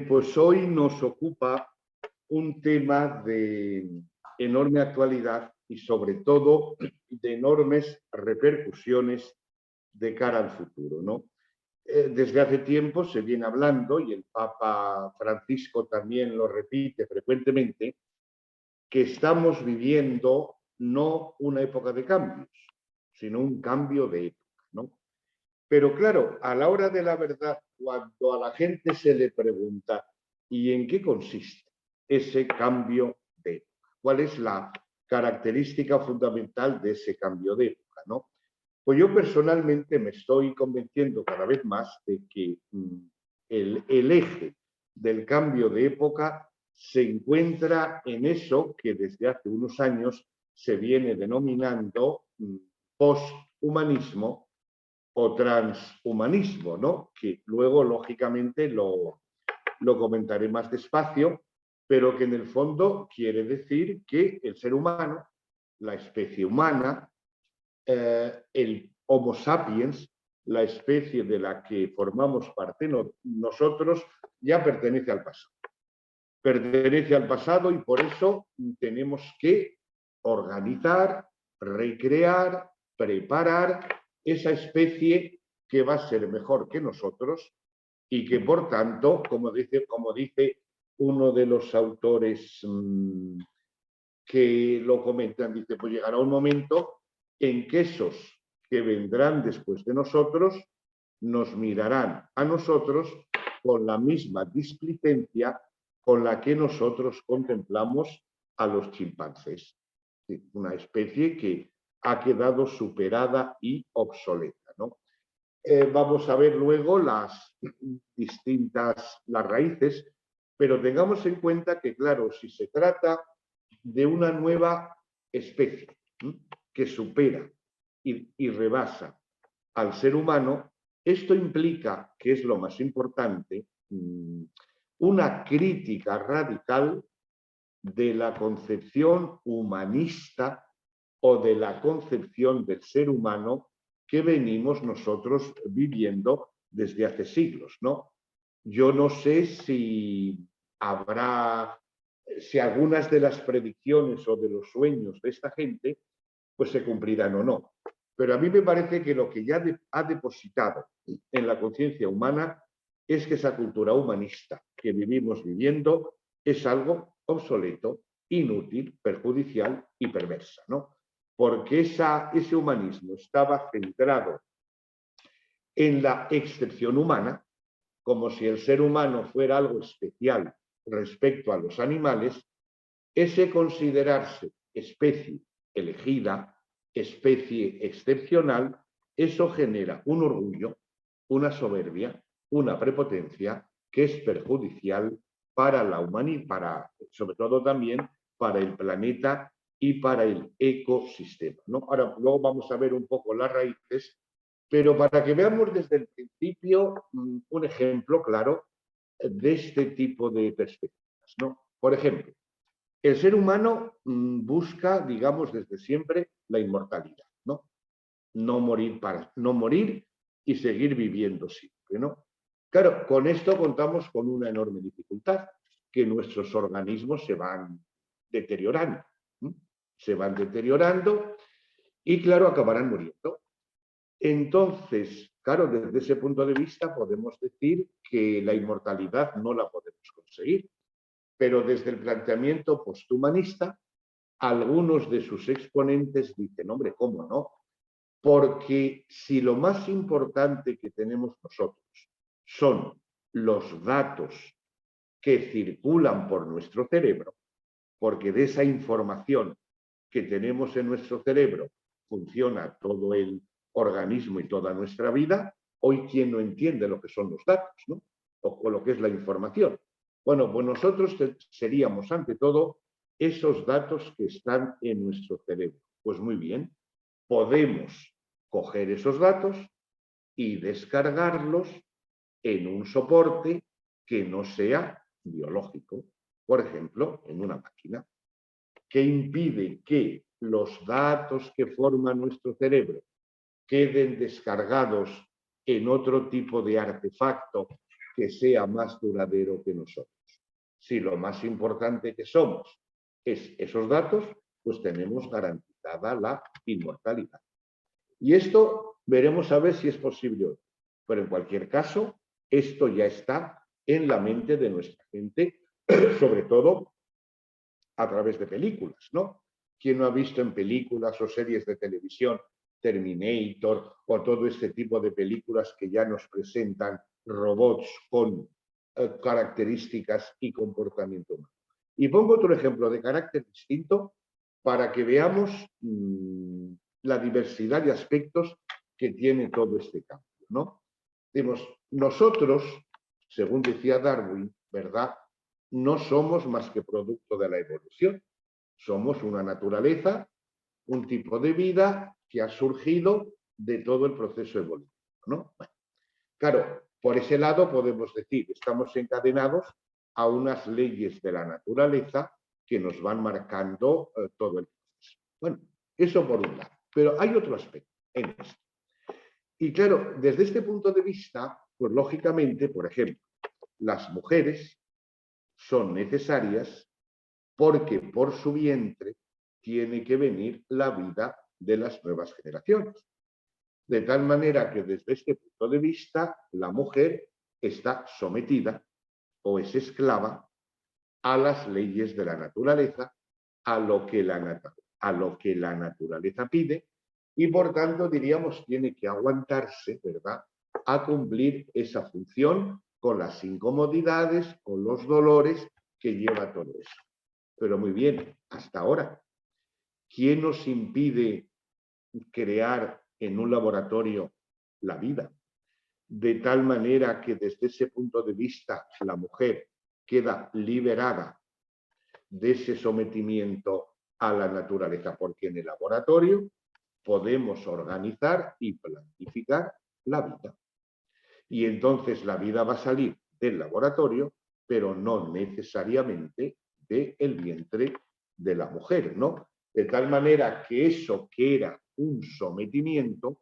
Pues hoy nos ocupa un tema de enorme actualidad y sobre todo de enormes repercusiones de cara al futuro, ¿no? Desde hace tiempo se viene hablando, y el Papa Francisco también lo repite frecuentemente, que estamos viviendo no una época de cambios, sino un cambio de época, ¿no? Pero claro, a la hora de la verdad, cuando a la gente se le pregunta ¿y en qué consiste ese cambio de época? ¿Cuál es la característica fundamental de ese cambio de época, ¿no? Pues yo personalmente me estoy convenciendo cada vez más de que el eje del cambio de época se encuentra en eso que desde hace unos años se viene denominando posthumanismo o transhumanismo, ¿no? Que luego, lógicamente, lo comentaré más despacio, pero que en el fondo quiere decir que el ser humano, la especie humana, el Homo sapiens, la especie de la que formamos parte nosotros, ya pertenece al pasado. Pertenece al pasado y por eso tenemos que organizar, recrear, preparar esa especie que va a ser mejor que nosotros y que, por tanto, como dice uno de los autores que lo comentan, dice, pues llegará un momento en que esos que vendrán después de nosotros nos mirarán a nosotros con la misma displicencia con la que nosotros contemplamos a los chimpancés. Una especie que ha quedado superada y obsoleta, ¿no? Vamos a ver luego las raíces, pero tengamos en cuenta que, claro, si se trata de una nueva especie que supera y rebasa al ser humano, esto implica, que es lo más importante, una crítica radical de la concepción humanista o de la concepción del ser humano que venimos nosotros viviendo desde hace siglos, ¿no? Yo no sé si algunas de las predicciones o de los sueños de esta gente pues se cumplirán o no. Pero a mí me parece que lo que ya ha depositado en la conciencia humana es que esa cultura humanista que vivimos viviendo es algo obsoleto, inútil, perjudicial y perversa, ¿no? Porque ese humanismo estaba centrado en la excepción humana, como si el ser humano fuera algo especial respecto a los animales, ese considerarse especie elegida, especie excepcional, eso genera un orgullo, una soberbia, una prepotencia que es perjudicial para la humanidad, sobre todo también para el planeta y para el ecosistema, ¿no? Ahora, luego vamos a ver un poco las raíces, pero para que veamos desde el principio un ejemplo claro de este tipo de perspectivas, ¿no? Por ejemplo, el ser humano busca, digamos, desde siempre la inmortalidad, ¿no? No morir y seguir viviendo siempre, ¿no? Claro, con esto contamos con una enorme dificultad, que nuestros organismos se van deteriorando, ¿sí? Se van deteriorando y, claro, acabarán muriendo. Entonces, claro, desde ese punto de vista podemos decir que la inmortalidad no la podemos conseguir, pero desde el planteamiento posthumanista, algunos de sus exponentes dicen, hombre, ¿cómo no? Porque si lo más importante que tenemos nosotros son los datos que circulan por nuestro cerebro, porque de esa información que tenemos en nuestro cerebro funciona todo el organismo y toda nuestra vida, hoy ¿quién no entiende lo que son los datos, ¿no? O lo que es la información? Bueno, pues nosotros seríamos ante todo esos datos que están en nuestro cerebro. Pues muy bien, podemos coger esos datos y descargarlos en un soporte que no sea biológico, por ejemplo, en una máquina, que impide que los datos que forman nuestro cerebro queden descargados en otro tipo de artefacto que sea más duradero que nosotros. Si lo más importante que somos es esos datos, pues tenemos garantizada la inmortalidad. Y esto veremos a ver si es posible o no. Pero en cualquier caso, esto ya está en la mente de nuestra gente, sobre todo a través de películas, ¿no? ¿Quién no ha visto en películas o series de televisión Terminator o todo este tipo de películas que ya nos presentan robots con características y comportamiento humano? Y pongo otro ejemplo de carácter distinto para que veamos la diversidad de aspectos que tiene todo este cambio, ¿no? Digamos, nosotros, según decía Darwin, ¿verdad?, no somos más que producto de la evolución. Somos una naturaleza, un tipo de vida que ha surgido de todo el proceso evolutivo, ¿no? Bueno, claro, por ese lado podemos decir que estamos encadenados a unas leyes de la naturaleza que nos van marcando todo el proceso. Bueno, eso por un lado. Pero hay otro aspecto en esto. Y claro, desde este punto de vista, pues lógicamente, por ejemplo, las mujeres son necesarias porque por su vientre tiene que venir la vida de las nuevas generaciones. De tal manera que desde este punto de vista, la mujer está sometida o es esclava a las leyes de la naturaleza, a lo que la naturaleza pide, y por tanto, diríamos, tiene que aguantarse, ¿verdad?, a cumplir esa función con las incomodidades, con los dolores que lleva todo eso. Pero muy bien, hasta ahora, ¿quién nos impide crear en un laboratorio la vida? De tal manera que desde ese punto de vista la mujer queda liberada de ese sometimiento a la naturaleza, porque en el laboratorio podemos organizar y planificar la vida. Y entonces la vida va a salir del laboratorio, pero no necesariamente del vientre de la mujer, ¿no? De tal manera que eso que era un sometimiento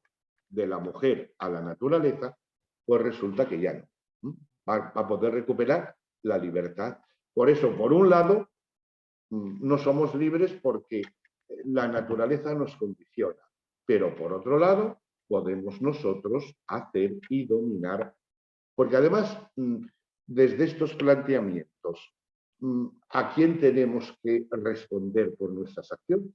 de la mujer a la naturaleza, pues resulta que ya no. Va a poder recuperar la libertad. Por eso, por un lado, no somos libres porque la naturaleza nos condiciona, pero por otro lado, podemos nosotros hacer y dominar, porque además, desde estos planteamientos, ¿a quién tenemos que responder por nuestras acciones?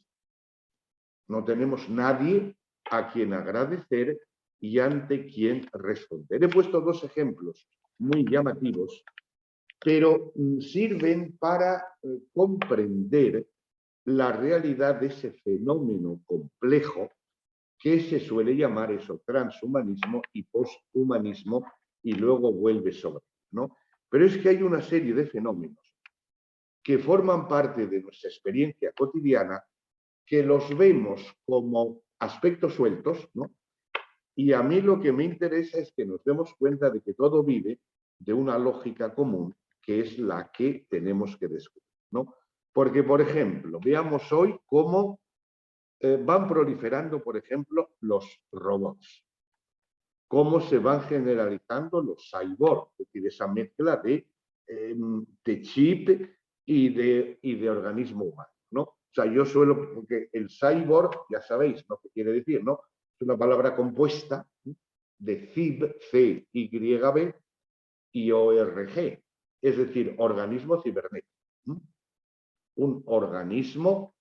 No tenemos nadie a quien agradecer y ante quien responder. He puesto dos ejemplos muy llamativos, pero sirven para comprender la realidad de ese fenómeno complejo que se suele llamar eso, transhumanismo y posthumanismo, y luego vuelve sobre, ¿no? Pero es que hay una serie de fenómenos que forman parte de nuestra experiencia cotidiana, que los vemos como aspectos sueltos, ¿no? Y a mí lo que me interesa es que nos demos cuenta de que todo vive de una lógica común, que es la que tenemos que descubrir, ¿no? Porque, por ejemplo, veamos hoy cómo van proliferando, por ejemplo, los robots. Cómo se van generalizando los cyborgs, es decir, esa mezcla de chip y de organismo humano, ¿no? O sea, yo suelo, porque el cyborg, ya sabéis lo que quiere decir, ¿no? Es una palabra compuesta de CIB, C-Y-B, y ORG, es decir, organismo cibernético. Un organismo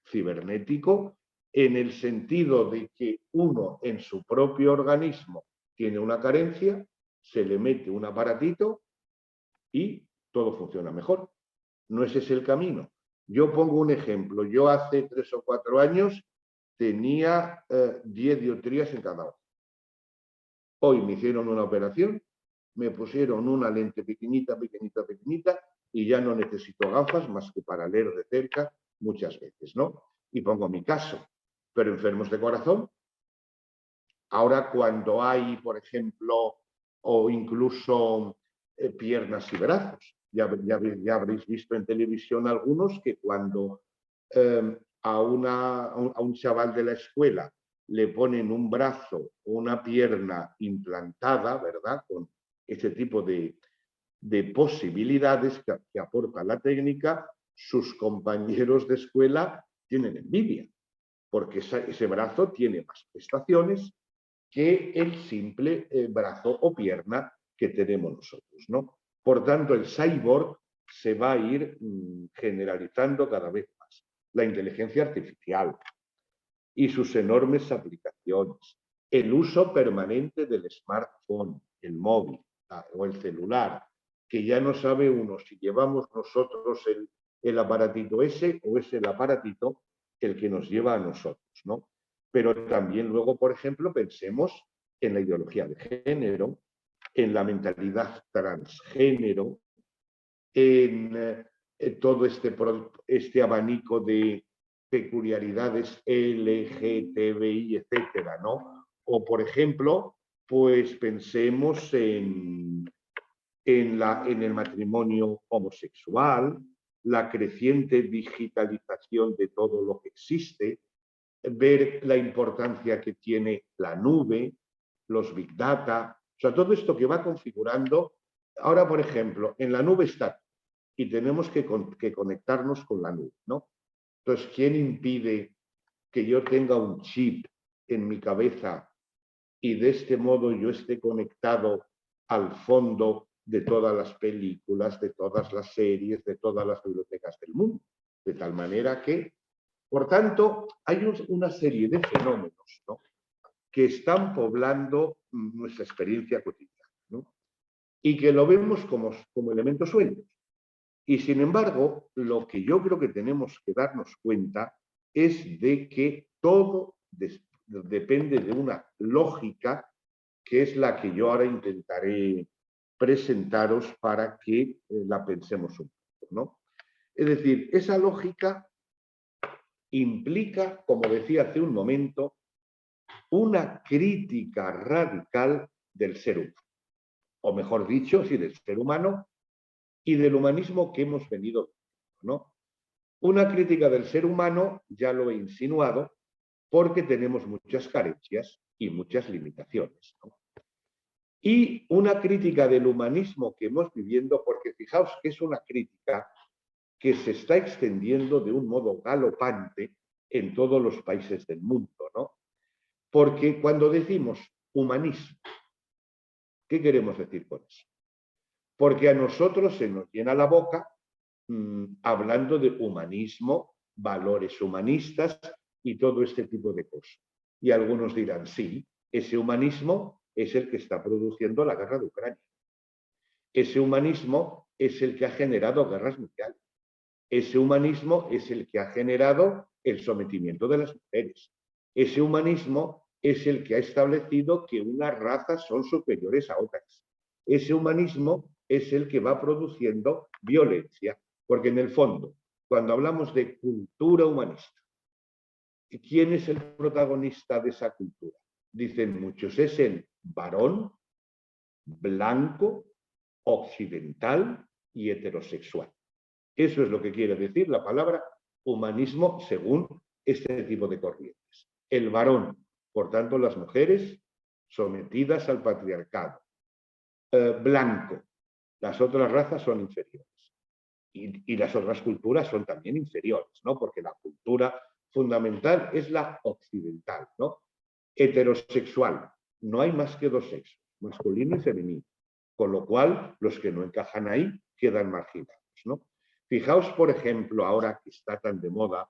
cibernético en el sentido de que uno en su propio organismo tiene una carencia, se le mete un aparatito y todo funciona mejor. No ese es el camino. Yo pongo un ejemplo. Yo hace 3 o 4 años tenía 10 dioptrías en cada ojo. Hoy me hicieron una operación, me pusieron una lente pequeñita, pequeñita, pequeñita, y ya no necesito gafas más que para leer de cerca muchas veces, ¿no? Y pongo mi caso. Pero enfermos de corazón, ahora cuando hay, por ejemplo, o incluso piernas y brazos, ya habréis visto en televisión algunos que cuando a un chaval de la escuela le ponen un brazo o una pierna implantada, ¿verdad?, con ese tipo de de posibilidades que aporta la técnica, sus compañeros de escuela tienen envidia, porque ese brazo tiene más prestaciones que el simple brazo o pierna que tenemos nosotros, ¿no? Por tanto, el cyborg se va a ir generalizando cada vez más. La inteligencia artificial y sus enormes aplicaciones, el uso permanente del smartphone, el móvil o el celular, que ya no sabe uno si llevamos nosotros el aparatito ese o es el aparatito el que nos lleva a nosotros, ¿no? Pero también luego, por ejemplo, pensemos en la ideología de género, en la mentalidad transgénero, en todo este abanico de peculiaridades LGTBI, etcétera, ¿no? O, por ejemplo, pues pensemos en el matrimonio homosexual, la creciente digitalización de todo lo que existe, ver la importancia que tiene la nube, los big data, o sea, todo esto que va configurando. Ahora, por ejemplo, en la nube está y tenemos que conectarnos con la nube, ¿no? Entonces, ¿quién impide que yo tenga un chip en mi cabeza y de este modo yo esté conectado al fondo de todas las películas, de todas las series, de todas las bibliotecas del mundo? De tal manera que, por tanto, hay una serie de fenómenos, ¿no?, que están poblando nuestra experiencia cotidiana, ¿no?, y que lo vemos como elementos sueltos. Y sin embargo, lo que yo creo que tenemos que darnos cuenta es de que todo depende de una lógica que es la que yo ahora intentaré presentaros para que la pensemos un poco, ¿no? Es decir, esa lógica implica, como decía hace un momento, una crítica radical del ser humano, o mejor dicho, sí, del ser humano y del humanismo que hemos venido, ¿no? Una crítica del ser humano, ya lo he insinuado, porque tenemos muchas carencias y muchas limitaciones, ¿no? Y una crítica del humanismo que hemos viviendo, porque fijaos que es una crítica que se está extendiendo de un modo galopante en todos los países del mundo, ¿no? Porque cuando decimos humanismo, ¿qué queremos decir con eso? Porque a nosotros se nos llena la boca hablando de humanismo, valores humanistas y todo este tipo de cosas. Y algunos dirán, sí, ese humanismo es el que está produciendo la guerra de Ucrania. Ese humanismo es el que ha generado guerras mundiales. Ese humanismo es el que ha generado el sometimiento de las mujeres. Ese humanismo es el que ha establecido que unas razas son superiores a otras. Ese humanismo es el que va produciendo violencia, porque en el fondo, cuando hablamos de cultura humanista, ¿quién es el protagonista de esa cultura? Dicen muchos, es el varón blanco, occidental y heterosexual. Eso es lo que quiere decir la palabra humanismo según este tipo de corrientes. El varón, por tanto, las mujeres sometidas al patriarcado. Blanco, las otras razas son inferiores. Y las otras culturas son también inferiores, ¿no? Porque la cultura fundamental es la occidental, ¿no? Heterosexual, no hay más que dos sexos, masculino y femenino, con lo cual los que no encajan ahí quedan marginados, ¿no? Fijaos, por ejemplo, ahora que está tan de moda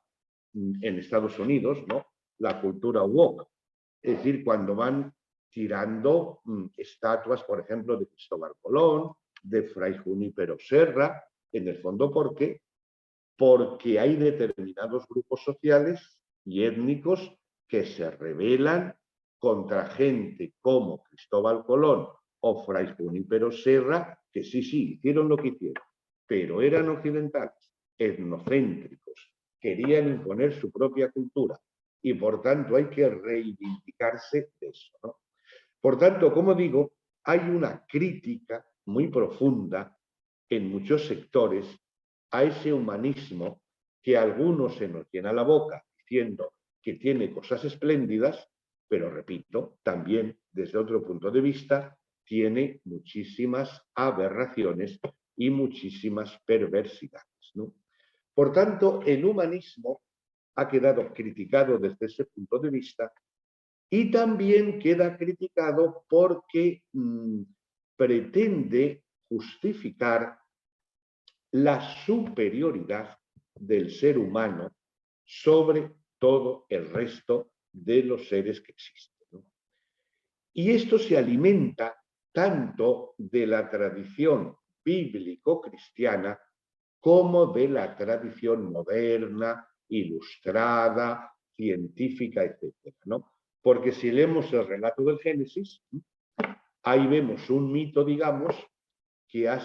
en Estados Unidos, ¿no?, la cultura woke, es decir, cuando van tirando estatuas, por ejemplo, de Cristóbal Colón, de Fray Junípero Serra, en el fondo, ¿por qué? Porque hay determinados grupos sociales y étnicos que se rebelan contra gente como Cristóbal Colón o Fray Junípero Serra, que sí, hicieron lo que hicieron, pero eran occidentales, etnocéntricos, querían imponer su propia cultura y por tanto hay que reivindicarse de eso, ¿no? Por tanto, como digo, hay una crítica muy profunda en muchos sectores a ese humanismo que a algunos se nos llena la boca diciendo que tiene cosas espléndidas, pero repito, también desde otro punto de vista tiene muchísimas aberraciones y muchísimas perversidades, ¿no? Por tanto, el humanismo ha quedado criticado desde ese punto de vista y también queda criticado porque pretende justificar la superioridad del ser humano sobre todo el resto de los seres que existen, ¿no? Y esto se alimenta tanto de la tradición bíblico-cristiana como de la tradición moderna, ilustrada, científica, etcétera, ¿no? Porque si leemos el relato del Génesis, ahí vemos un mito, digamos, que ha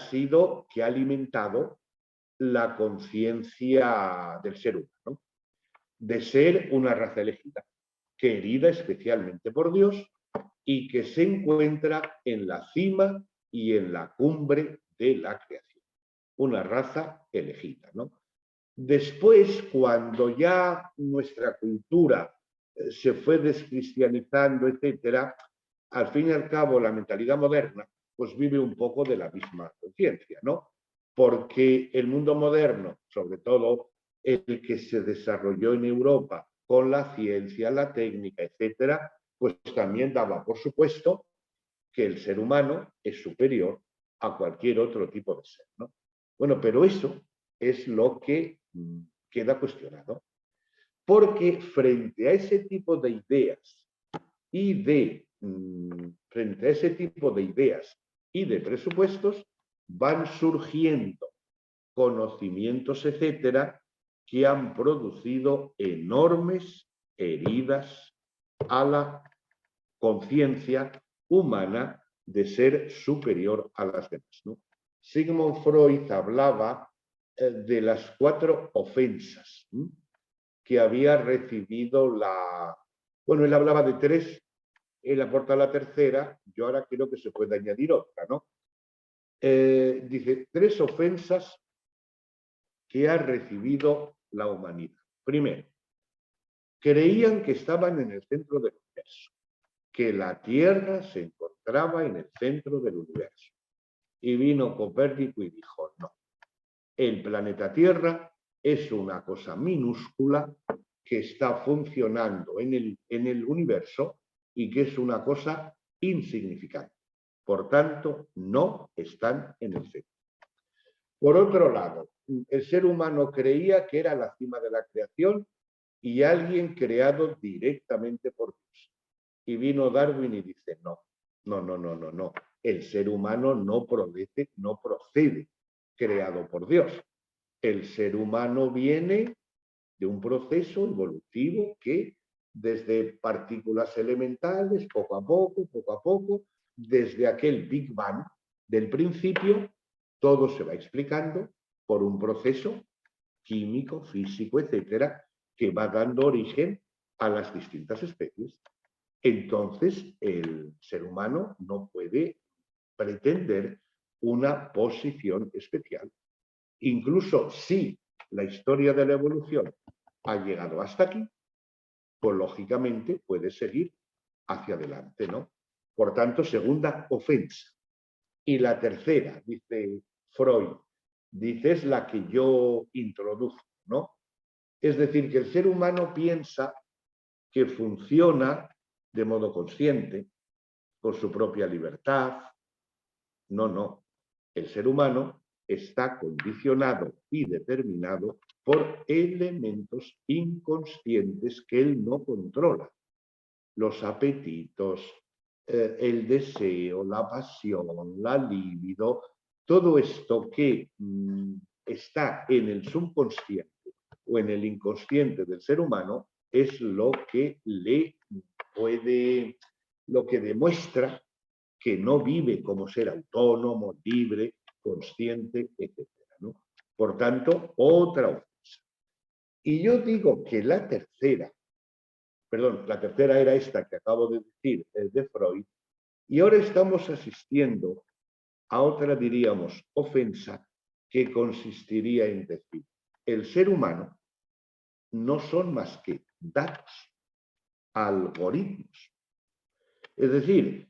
alimentado la conciencia del ser humano, ¿no? De ser una raza elegida, querida especialmente por Dios y que se encuentra en la cima y en la cumbre de la creación. Una raza elegida, ¿no? Después, cuando ya nuestra cultura se fue descristianizando, etcétera, al fin y al cabo la mentalidad moderna pues vive un poco de la misma conciencia, ¿no? Porque el mundo moderno, sobre todo el que se desarrolló en Europa con la ciencia, la técnica, etcétera, pues también daba por supuesto que el ser humano es superior a cualquier otro tipo de ser, ¿no? Bueno, pero eso es lo que queda cuestionado, porque frente a ese tipo de ideas y frente a ese tipo de ideas y de presupuestos van surgiendo conocimientos, etcétera, que han producido enormes heridas a la conciencia humana de ser superior a las demás, ¿no? Sigmund Freud hablaba de las 4 ofensas que había recibido Bueno, él hablaba de 3, él aporta la tercera, yo ahora creo que se puede añadir otra, ¿no? Dice, 3 ofensas que ha recibido la humanidad. Primero, creían que estaban en el centro del universo, que la Tierra se encontraba en el centro del universo. Y vino Copérnico y dijo, no, el planeta Tierra es una cosa minúscula que está funcionando en el universo y que es una cosa insignificante. Por tanto, no están en el centro. Por otro lado, el ser humano creía que era la cima de la creación y alguien creado directamente por Dios. Y vino Darwin y dice, no. El ser humano no procede creado por Dios. El ser humano viene de un proceso evolutivo que desde partículas elementales, poco a poco, desde aquel Big Bang del principio, todo se va explicando por un proceso químico, físico, etcétera, que va dando origen a las distintas especies. Entonces, el ser humano no puede pretender una posición especial. Incluso si la historia de la evolución ha llegado hasta aquí, pues lógicamente puede seguir hacia adelante, ¿no? Por tanto, segunda ofensa. Y la tercera, dice Freud, dice, es la que yo introduzco, ¿no? Es decir, que el ser humano piensa que funciona de modo consciente, con su propia libertad. No. El ser humano está condicionado y determinado por elementos inconscientes que él no controla. Los apetitos, el deseo, la pasión, la libido, todo esto que está en el subconsciente o en el inconsciente del ser humano es lo que lo que demuestra que no vive como ser autónomo, libre, consciente, etcétera, ¿no? Por tanto, otra ofensa. Y yo digo que la tercera era esta que acabo de decir, de Freud, y ahora estamos asistiendo a otra, diríamos, ofensa que consistiría en decir, el ser humano no son más que datos, algoritmos. Es decir,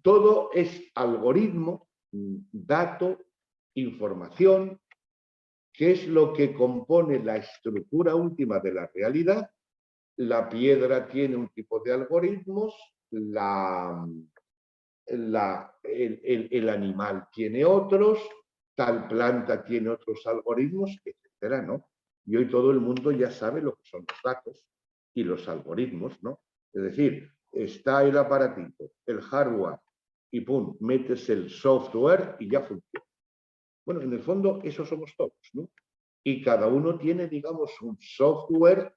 Todo es algoritmo, dato, información, que es lo que compone la estructura última de la realidad. La piedra tiene un tipo de algoritmos, el animal tiene otros, tal planta tiene otros algoritmos, etcétera, ¿no? Y hoy todo el mundo ya sabe lo que son los datos y los algoritmos, ¿no? Es decir, está el aparatito, el hardware, y pum, metes el software y ya funciona. Bueno, en el fondo eso somos todos, ¿no? Y cada uno tiene, digamos, un software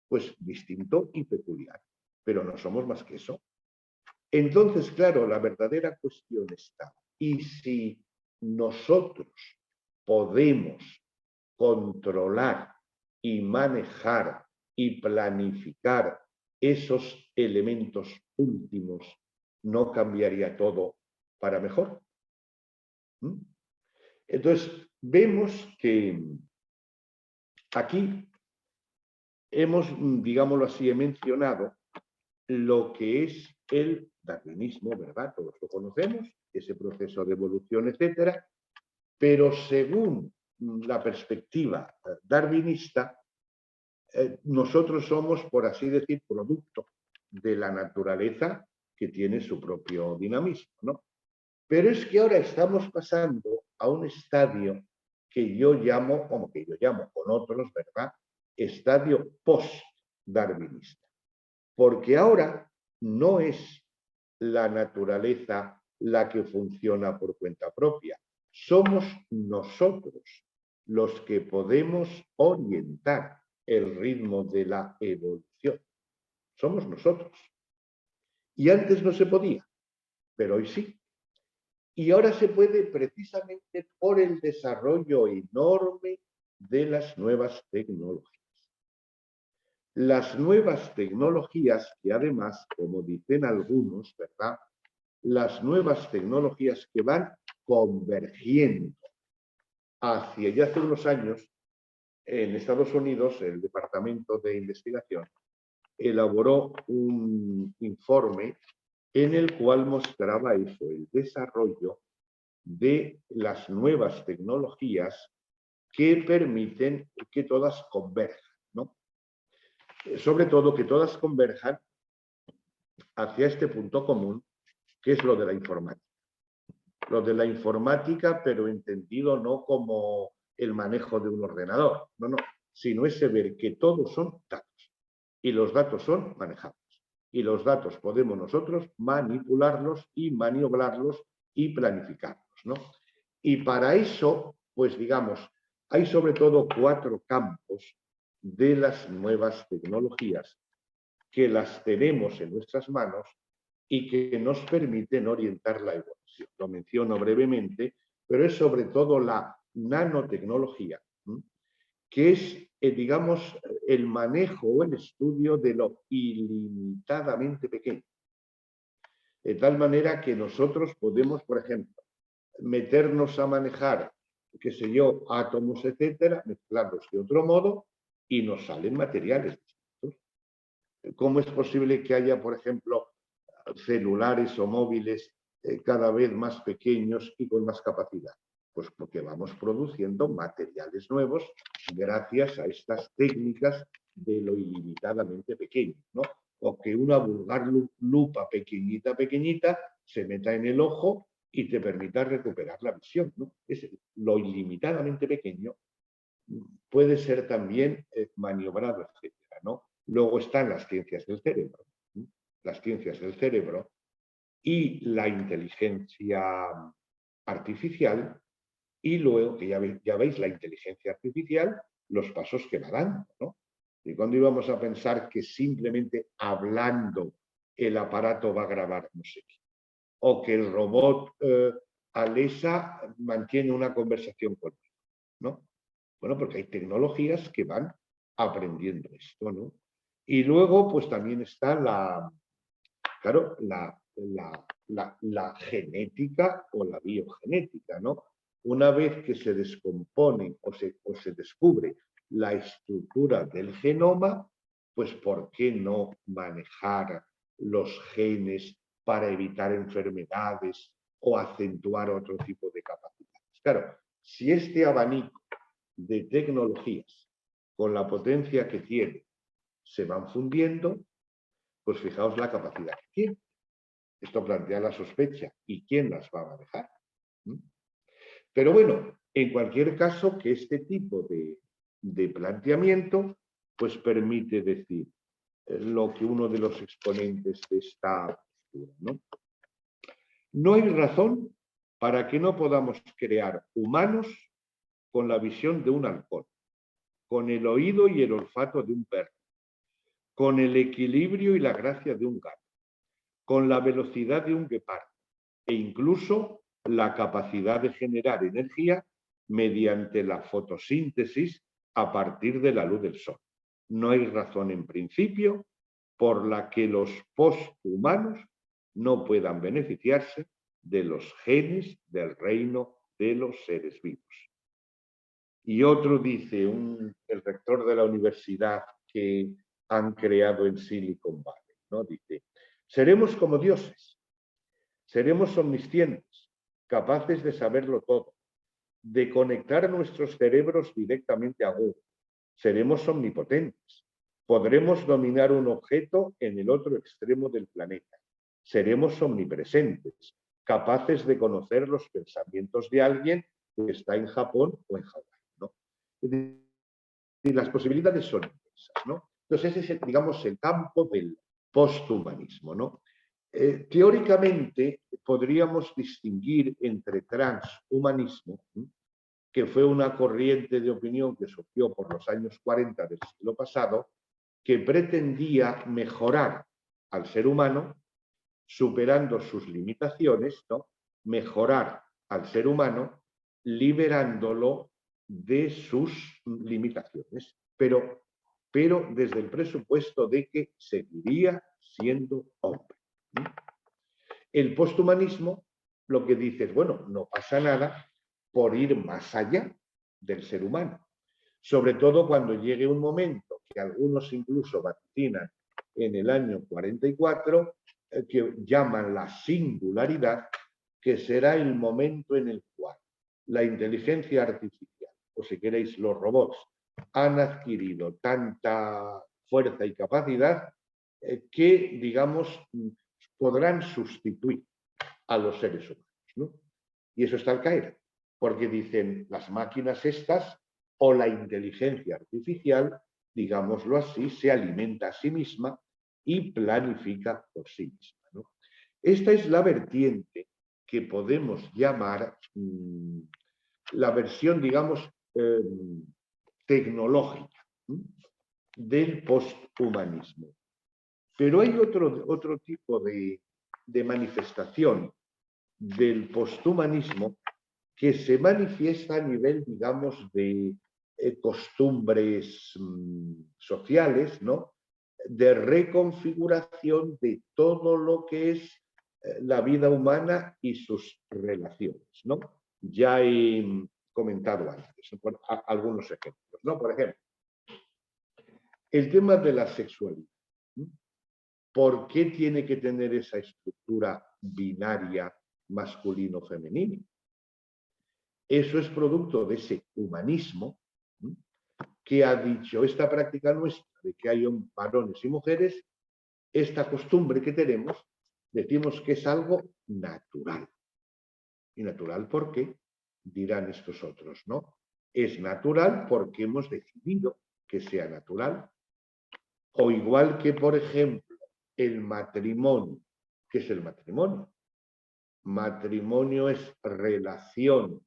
pues distinto y peculiar, pero no somos más que eso. Entonces, claro, la verdadera cuestión está, ¿y si nosotros podemos controlar y manejar y planificar esos elementos últimos, no cambiaría todo para mejor? Entonces, vemos que aquí hemos, digámoslo así, he mencionado lo que es el darwinismo, ¿verdad? Todos lo conocemos, ese proceso de evolución, etcétera, pero según la perspectiva darwinista, nosotros somos, por así decir, producto de la naturaleza que tiene su propio dinamismo, ¿no? Pero es que ahora estamos pasando a un estadio que yo llamo, como que yo llamo con otros, ¿verdad? Estadio post-darwinista. Porque ahora no es la naturaleza la que funciona por cuenta propia. Somos nosotros los que podemos orientar el ritmo de la evolución. Somos nosotros. Y antes no se podía, pero hoy sí. Y ahora se puede precisamente por el desarrollo enorme de las nuevas tecnologías. Las nuevas tecnologías que además, como dicen algunos, ¿verdad? Las nuevas tecnologías que van convergiendo hacia, ya hace unos años, en Estados Unidos, el Departamento de Investigación elaboró un informe en el cual mostraba eso, el desarrollo de las nuevas tecnologías que permiten que todas converjan, ¿no? Sobre todo que todas converjan hacia este punto común, que es lo de la informática. Lo de la informática, pero entendido no como el manejo de un ordenador, no, sino ese ver que todos son datos y los datos son manejables. Y los datos podemos nosotros manipularlos y maniobrarlos y planificarlos, ¿no? Y para eso, pues digamos, hay sobre todo 4 campos de las nuevas tecnologías que las tenemos en nuestras manos y que nos permiten orientar la evolución. Lo menciono brevemente, pero es sobre todo la nanotecnología, que es, digamos, el manejo o el estudio de lo ilimitadamente pequeño. De tal manera que nosotros podemos, por ejemplo, meternos a manejar, qué sé yo, átomos, etcétera, mezclarlos de otro modo y nos salen materiales distintos. ¿Cómo es posible que haya, por ejemplo, celulares o móviles cada vez más pequeños y con más capacidad? Pues porque vamos produciendo materiales nuevos gracias a estas técnicas de lo ilimitadamente pequeño, ¿no? O que una vulgar lupa pequeñita, pequeñita, se meta en el ojo y te permita recuperar la visión, ¿no? Es lo ilimitadamente pequeño puede ser también maniobrado, etcétera, ¿no? Luego están las ciencias del cerebro, ¿sí? Las ciencias del cerebro y la inteligencia artificial, y luego, que ya veis la inteligencia artificial, los pasos que va dando, ¿no? Y cuando íbamos a pensar que simplemente hablando el aparato va a grabar no sé qué, o que el robot Alexa mantiene una conversación contigo, ¿no? Bueno, porque hay tecnologías que van aprendiendo esto, ¿no? Y luego, pues también está claro, la genética o la biogenética, ¿no? Una vez que se descompone o se descubre la estructura del genoma, pues ¿por qué no manejar los genes para evitar enfermedades o acentuar otro tipo de capacidades. Claro, si este abanico de tecnologías con la potencia que tiene se van fundiendo, pues fijaos la capacidad que tiene. Esto plantea la sospecha. ¿Y quién las va a manejar? Pero bueno, en cualquier caso, que este tipo de planteamiento pues permite decir lo que uno de los exponentes de esta postura, ¿no? No hay razón para que no podamos crear humanos con la visión de un halcón, con el oído y el olfato de un perro, con el equilibrio y la gracia de un gato, con la velocidad de un guepardo e incluso la capacidad de generar energía mediante la fotosíntesis a partir de la luz del sol. No hay razón en principio por la que los posthumanos no puedan beneficiarse de los genes del reino de los seres vivos. Y otro dice, el rector de la universidad que han creado en Silicon Valley, ¿no? Dice, seremos como dioses, seremos omniscientes, capaces de saberlo todo, de conectar nuestros cerebros directamente a Google. Seremos omnipotentes, podremos dominar un objeto en el otro extremo del planeta. Seremos omnipresentes, capaces de conocer los pensamientos de alguien que está en Japón o en Hawái, ¿no? Y las posibilidades son inmensas, ¿no? Entonces ese es, digamos, el campo del posthumanismo, ¿no? Teóricamente podríamos distinguir entre transhumanismo, que fue una corriente de opinión que surgió por los años 40 del siglo pasado, que pretendía mejorar al ser humano, superando sus limitaciones, ¿no? Mejorar al ser humano, liberándolo de sus limitaciones, pero desde el presupuesto de que seguiría siendo hombre. El posthumanismo lo que dice es, bueno, no pasa nada por ir más allá del ser humano, sobre todo cuando llegue un momento que algunos incluso vaticinan en el año 44, que llaman la singularidad, que será el momento en el cual la inteligencia artificial, o si queréis los robots, han adquirido tanta fuerza y capacidad que, digamos, podrán sustituir a los seres humanos, ¿no? Y eso está al caer, porque dicen las máquinas estas o la inteligencia artificial, digámoslo así, se alimenta a sí misma y planifica por sí misma, ¿no? Esta es la vertiente que podemos llamar la versión, digamos, tecnológica del posthumanismo. Pero hay otro tipo de manifestación del posthumanismo que se manifiesta a nivel, digamos, de costumbres sociales, ¿no? De reconfiguración de todo lo que es la vida humana y sus relaciones, ¿no? Ya he comentado antes algunos ejemplos, ¿no? Por ejemplo, el tema de la sexualidad. ¿Por qué tiene que tener esa estructura binaria masculino-femenino? Eso es producto de ese humanismo que ha dicho esta práctica nuestra de que hay varones y mujeres, esta costumbre que tenemos, decimos que es algo natural. ¿Y natural por qué? Dirán estos otros, ¿no? Es natural porque hemos decidido que sea natural. O igual que, por ejemplo, el matrimonio. ¿Qué es el matrimonio? Matrimonio es relación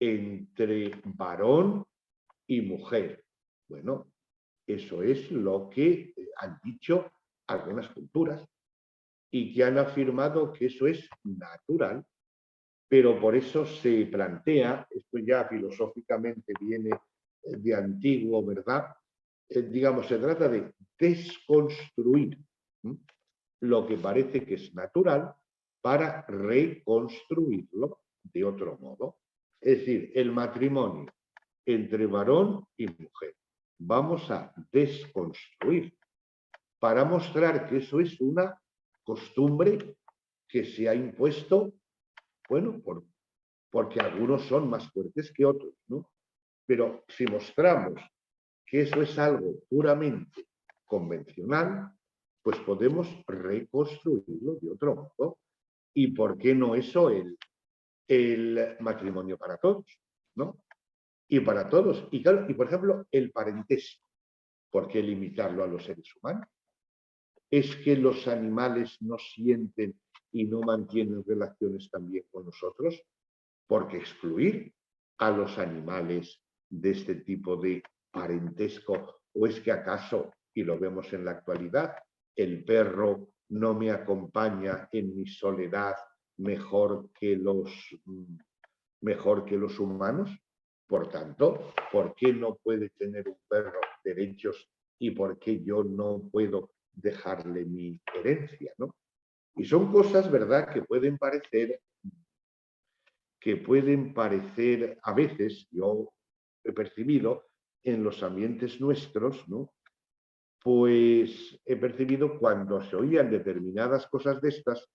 entre varón y mujer. Bueno, eso es lo que han dicho algunas culturas y que han afirmado que eso es natural, pero por eso se plantea, esto ya filosóficamente viene de antiguo, ¿verdad? Digamos, se trata de desconstruir lo que parece que es natural para reconstruirlo de otro modo. Es decir, el matrimonio entre varón y mujer. Vamos a desconstruir para mostrar que eso es una costumbre que se ha impuesto, bueno, porque algunos son más fuertes que otros, ¿no? Pero si mostramos que eso es algo puramente convencional, pues podemos reconstruirlo de otro modo. ¿Y por qué no eso el matrimonio para todos, ¿no? Y para todos. Y claro, y por ejemplo, el parentesco. ¿Por qué limitarlo a los seres humanos? ¿Es que los animales no sienten y no mantienen relaciones también con nosotros? ¿Por qué excluir a los animales de este tipo de parentesco? ¿O es que acaso, y lo vemos en la actualidad, el perro no me acompaña en mi soledad mejor que los humanos? Por tanto, ¿por qué no puede tener un perro derechos y por qué yo no puedo dejarle mi herencia, ¿no? Y son cosas, ¿verdad?, que pueden parecer a veces, yo he percibido en los ambientes nuestros, ¿no? Pues he percibido cuando se oían determinadas cosas de estas,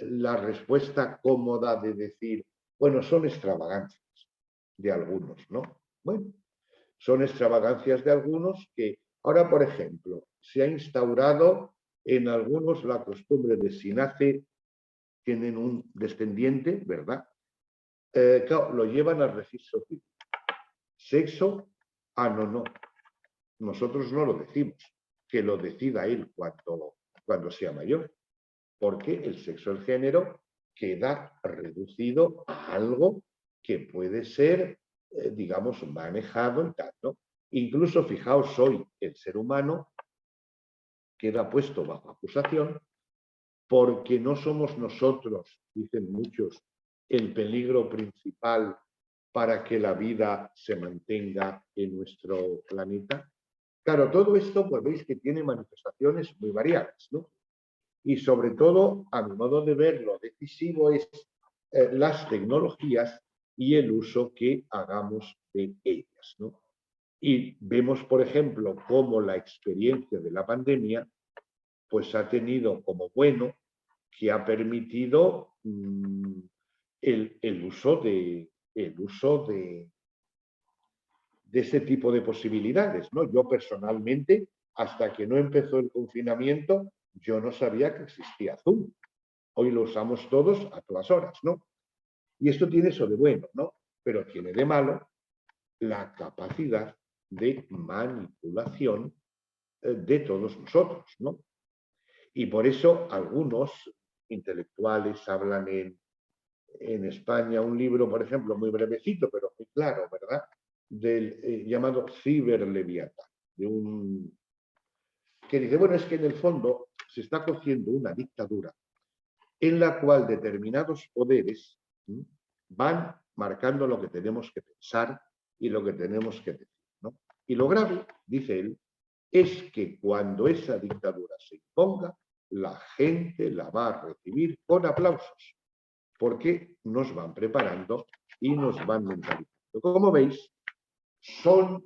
la respuesta cómoda de decir, bueno, son extravagancias de algunos, ¿no? Bueno, son extravagancias de algunos que ahora, por ejemplo, se ha instaurado en algunos la costumbre de si nace, tienen un descendiente, ¿verdad? Claro, lo llevan al registro civil. Sexo, no. Nosotros no lo decimos, que lo decida él cuando sea mayor, porque el sexo, el género, queda reducido a algo que puede ser, digamos, manejado y tal, ¿no? Incluso, fijaos, hoy el ser humano queda puesto bajo acusación porque no somos nosotros, dicen muchos, el peligro principal para que la vida se mantenga en nuestro planeta. Claro, todo esto, pues veis que tiene manifestaciones muy variadas, ¿no? Y sobre todo, a mi modo de ver, lo decisivo es las tecnologías y el uso que hagamos de ellas, ¿no? Y vemos, por ejemplo, cómo la experiencia de la pandemia pues ha tenido como bueno que ha permitido el uso de ese tipo de posibilidades, ¿no? Yo personalmente, hasta que no empezó el confinamiento, yo no sabía que existía Zoom. Hoy lo usamos todos a todas horas, ¿no? Y esto tiene eso de bueno, ¿no? Pero tiene de malo la capacidad de manipulación de todos nosotros, ¿no? Y por eso algunos intelectuales hablan en España un libro, por ejemplo, muy brevecito, pero muy claro, ¿verdad? Del llamado Ciberleviatán, que dice, bueno, es que en el fondo se está cogiendo una dictadura en la cual determinados poderes van marcando lo que tenemos que pensar y lo que tenemos que decir, ¿no? Y lo grave, dice él, es que cuando esa dictadura se imponga, la gente la va a recibir con aplausos, porque nos van preparando y nos van mentalizando. Como veis, son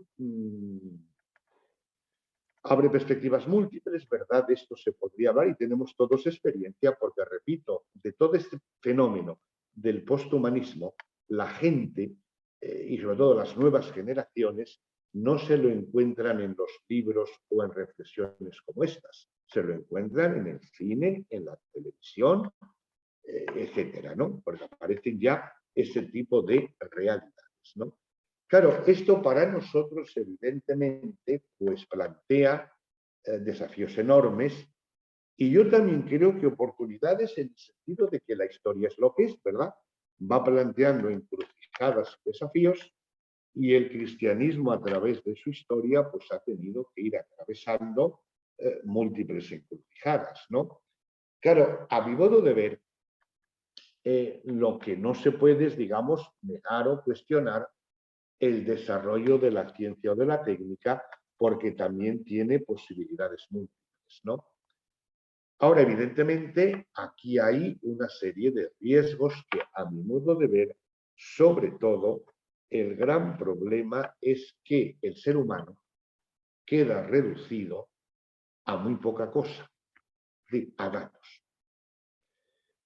abre perspectivas múltiples, ¿verdad? De esto se podría hablar y tenemos todos experiencia porque, repito, de todo este fenómeno del posthumanismo, la gente, y sobre todo las nuevas generaciones, no se lo encuentran en los libros o en reflexiones como estas. Se lo encuentran en el cine, en la televisión, etcétera, ¿no? Porque aparecen ya ese tipo de realidades, ¿no? Claro, esto para nosotros evidentemente pues plantea desafíos enormes y yo también creo que oportunidades en el sentido de que la historia es lo que es, ¿verdad? Va planteando encrucijadas y desafíos y el cristianismo a través de su historia pues ha tenido que ir atravesando múltiples encrucijadas, ¿no? Claro, a mi modo de ver, lo que no se puede es, digamos, negar o cuestionar el desarrollo de la ciencia o de la técnica, porque también tiene posibilidades múltiples, ¿no? Ahora, evidentemente, aquí hay una serie de riesgos que, a mi modo de ver, sobre todo, el gran problema es que el ser humano queda reducido a muy poca cosa, a datos.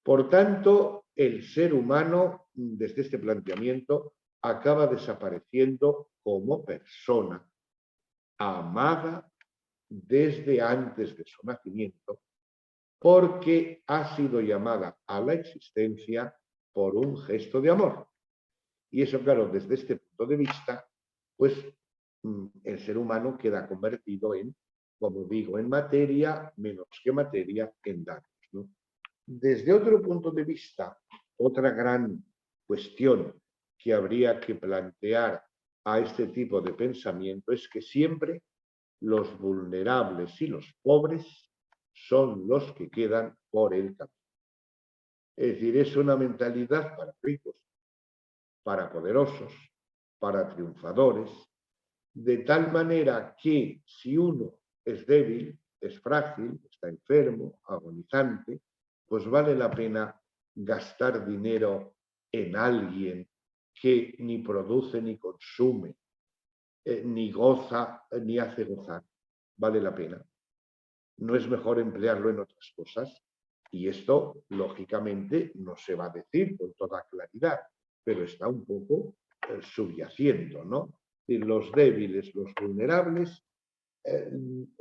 Por tanto, el ser humano, desde este planteamiento, acaba desapareciendo como persona, amada desde antes de su nacimiento, porque ha sido llamada a la existencia por un gesto de amor. Y eso, claro, desde este punto de vista, pues el ser humano queda convertido en, como digo, en materia, menos que materia, en datos, ¿no? Desde otro punto de vista, otra gran cuestión que habría que plantear a este tipo de pensamiento es que siempre los vulnerables y los pobres son los que quedan por el camino. Es decir, es una mentalidad para ricos, para poderosos, para triunfadores, de tal manera que si uno es débil, es frágil, está enfermo, agonizante, pues vale la pena gastar dinero en alguien que ni produce ni consume, ni goza, ni hace gozar. Vale la pena. ¿No es mejor emplearlo en otras cosas? Y esto, lógicamente, no se va a decir con toda claridad, pero está un poco subyaciendo, ¿no? Y los débiles, los vulnerables,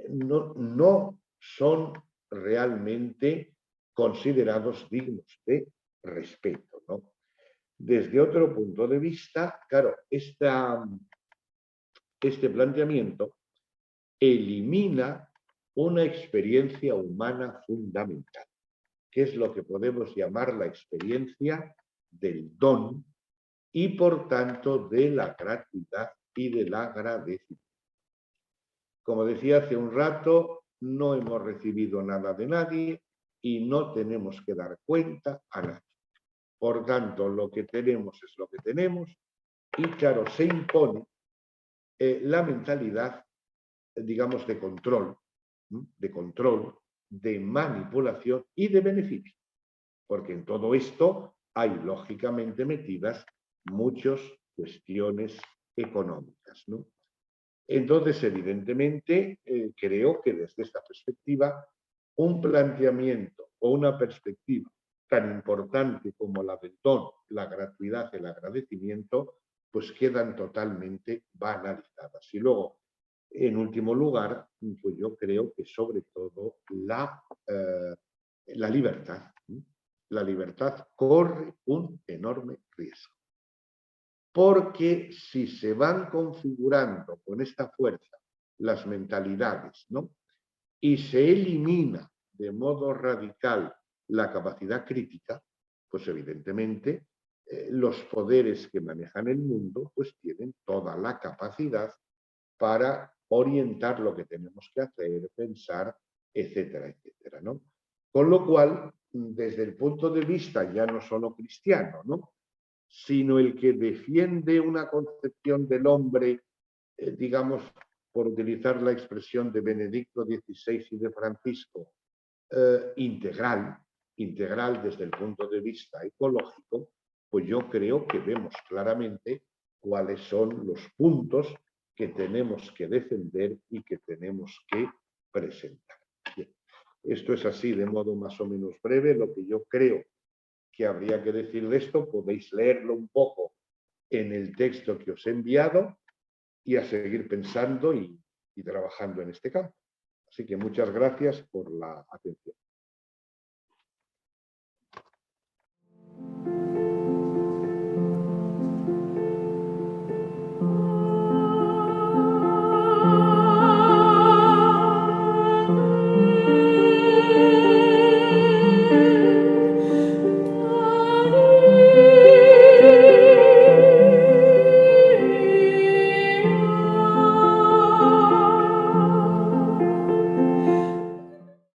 no son realmente considerados dignos de respeto, ¿no? Desde otro punto de vista, claro, este planteamiento elimina una experiencia humana fundamental, que es lo que podemos llamar la experiencia del don y, por tanto, de la gratuidad y del agradecimiento. Como decía hace un rato, no hemos recibido nada de nadie y no tenemos que dar cuenta a nadie. Por tanto, lo que tenemos es lo que tenemos y, claro, se impone la mentalidad, digamos, de control, de manipulación y de beneficio. Porque en todo esto hay, lógicamente, metidas muchas cuestiones económicas, ¿no? Entonces, evidentemente, creo que desde esta perspectiva, un planteamiento o una perspectiva tan importante como la del don, la gratuidad, el agradecimiento, pues quedan totalmente banalizadas. Y luego, en último lugar, pues yo creo que sobre todo la libertad. La libertad corre un enorme riesgo. Porque si se van configurando con esta fuerza las mentalidades, ¿no? Y se elimina de modo radical la capacidad crítica, pues evidentemente los poderes que manejan el mundo pues tienen toda la capacidad para orientar lo que tenemos que hacer, pensar, etcétera, etcétera, ¿no? Con lo cual, desde el punto de vista ya no solo cristiano, ¿no?, sino el que defiende una concepción del hombre, digamos, por utilizar la expresión de Benedicto XVI y de Francisco, integral desde el punto de vista ecológico, pues yo creo que vemos claramente cuáles son los puntos que tenemos que defender y que tenemos que presentar. Bien. Esto es así de modo más o menos breve, lo que yo creo que habría que decir de esto. Podéis leerlo un poco en el texto que os he enviado y a seguir pensando y trabajando en este campo. Así que muchas gracias por la atención.